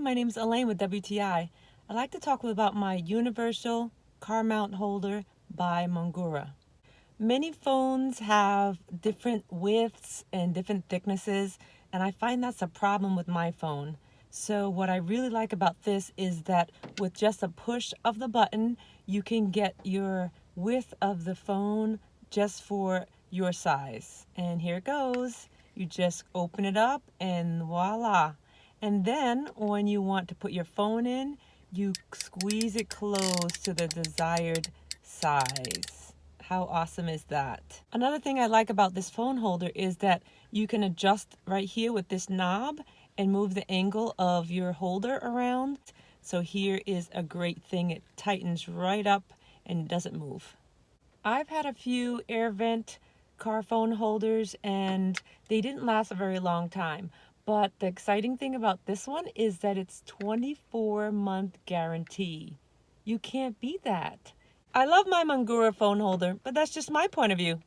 my name is Elaine with WTI. I'd like to talk about my universal car mount holder by Mongoora. Many phones have different widths and different thicknesses, and I find that's a problem with my phone. So what I really like about this is that with just a push of the button, you can get your width of the phone just for your size. And here it goes. You just open it up and voila. And then when you want to put your phone in, you squeeze it close to the desired size. How awesome is that? Another thing I like about this phone holder is that you can adjust right here with this knob and move the angle of your holder around. So here is a great thing. It tightens right up and it doesn't move. I've had a few air vent car phone holders and they didn't last a very long time. But the exciting thing about this one is that it's 24-month guarantee. You can't beat that. I love my Mongoora phone holder, but that's just my point of view.